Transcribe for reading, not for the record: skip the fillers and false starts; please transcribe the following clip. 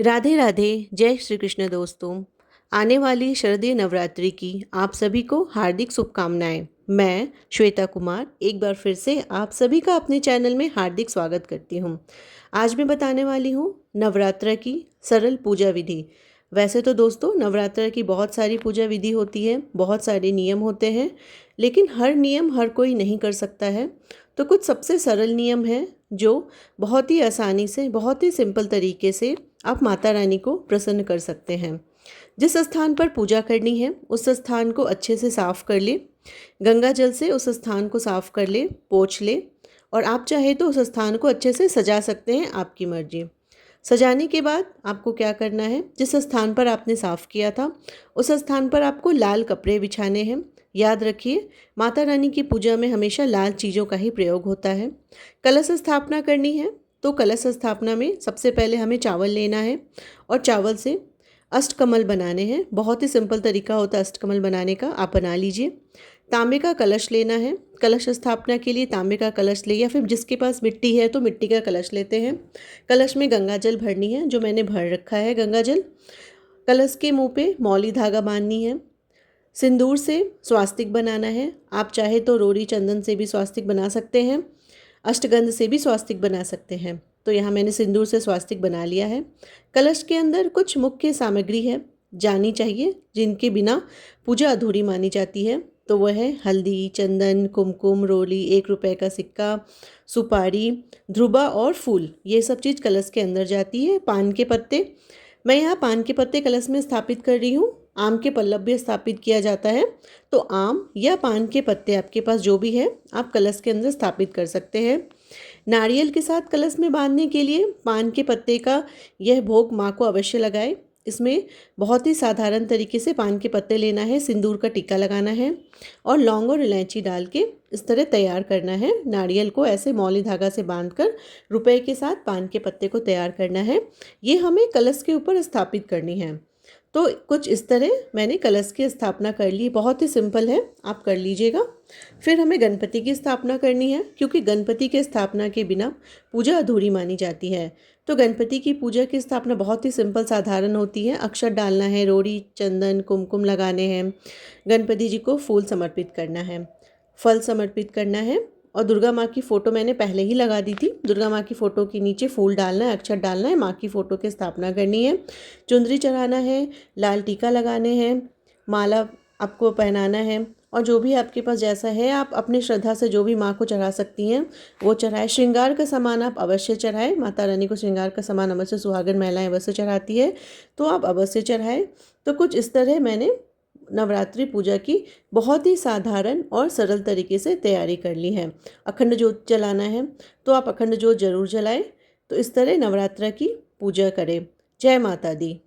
राधे राधे। जय श्री कृष्ण दोस्तों। आने वाली शारदीय नवरात्रि की आप सभी को हार्दिक शुभकामनाएं। मैं श्वेता कुमार एक बार फिर से आप सभी का अपने चैनल में हार्दिक स्वागत करती हूं। आज मैं बताने वाली हूं नवरात्र की सरल पूजा विधि। वैसे तो दोस्तों नवरात्र की बहुत सारी पूजा विधि होती है, बहुत सारे नियम होते हैं, लेकिन हर नियम हर कोई नहीं कर सकता है। तो कुछ सबसे सरल नियम हैं जो बहुत ही आसानी से, बहुत ही सिंपल तरीके से आप माता रानी को प्रसन्न कर सकते हैं। जिस स्थान पर पूजा करनी है उस स्थान को अच्छे से साफ कर ले, गंगा जल से उस स्थान को साफ कर ले, पोंछ ले, और आप चाहे तो उस स्थान को अच्छे से सजा सकते हैं, आपकी मर्जी। सजाने के बाद आपको क्या करना है, जिस स्थान पर आपने साफ किया था उस स्थान पर आपको लाल कपड़े बिछाने हैं। याद रखिए, माता रानी की पूजा में हमेशा लाल चीज़ों का ही प्रयोग होता है। कलश स्थापना करनी है तो कलश स्थापना में सबसे पहले हमें चावल लेना है और चावल से अष्टकमल बनाने हैं। बहुत ही सिंपल तरीका होता है अष्टकमल बनाने का, आप बना लीजिए। तांबे का कलश लेना है। कलश स्थापना के लिए तांबे का कलश ले, या फिर जिसके पास मिट्टी है तो मिट्टी का कलश लेते हैं। कलश में गंगा जल भरनी है, जो मैंने भर रखा है गंगा जल। कलश के मुंह पे मौली धागा बांधनी है। सिंदूर से स्वास्तिक बनाना है। आप चाहे तो रोरी चंदन से भी स्वास्तिक बना सकते हैं, अष्टगंध से भी स्वास्तिक बना सकते हैं। तो यहाँ मैंने सिंदूर से स्वास्तिक बना लिया है। कलश के अंदर कुछ मुख्य सामग्री है जानी चाहिए, जिनके बिना पूजा अधूरी मानी जाती है। तो वह है हल्दी, चंदन, कुमकुम, रोली, 1 रुपए का सिक्का, सुपारी, ध्रुबा और फूल। ये सब चीज़ कलश के अंदर जाती है। पान के पत्ते, मैं यहाँ पान के पत्ते कलश में स्थापित कर रही हूँ। आम के पल्लव भी स्थापित किया जाता है, तो आम या पान के पत्ते आपके पास जो भी है आप कलश के अंदर स्थापित कर सकते हैं। नारियल के साथ कलश में बांधने के लिए पान के पत्ते का यह भोग माँ को अवश्य लगाए। इसमें बहुत ही साधारण तरीके से पान के पत्ते लेना है, सिंदूर का टीका लगाना है और लौंग और इलायची डाल के इस तरह तैयार करना है। नारियल को ऐसे मौली धागा से बांधकर रुपए के साथ पान के पत्ते को तैयार करना है। ये हमें कलश के ऊपर स्थापित करनी है। तो कुछ इस तरह मैंने कलश की स्थापना कर ली। बहुत ही सिंपल है, आप कर लीजिएगा। फिर हमें गणपति की स्थापना करनी है, क्योंकि गणपति के स्थापना के बिना पूजा अधूरी मानी जाती है। तो गणपति की पूजा की स्थापना बहुत ही सिंपल साधारण होती है। अक्षर डालना है, रोड़ी, चंदन, कुमकुम लगाने हैं, गणपति जी को फूल समर्पित करना है, फल समर्पित करना है, और दुर्गा माँ की फ़ोटो मैंने पहले ही लगा दी थी। दुर्गा माँ की फ़ोटो के नीचे फूल डालना है, अक्षर डालना है, माँ की फ़ोटो की स्थापना करनी है, चुंदरी चढ़ाना है, लाल टीका लगाने हैं, माला आपको पहनाना है, और जो भी आपके पास जैसा है आप अपनी श्रद्धा से जो भी माँ को चढ़ा सकती हैं वो चढ़ाए। श्रृंगार का सामान आप अवश्य चढ़ाएं। माता रानी को श्रृंगार का सामान अवश्य सुहागन महिलाएं अवश्य चढ़ाती है, तो आप अवश्य चढ़ाएं। तो कुछ इस तरह मैंने नवरात्रि पूजा की बहुत ही साधारण और सरल तरीके से तैयारी कर ली है। अखंड ज्योत जलाना है तो आप अखंड ज्योत जरूर जलाएं। तो इस तरह नवरात्र की पूजा करें। जय माता दी।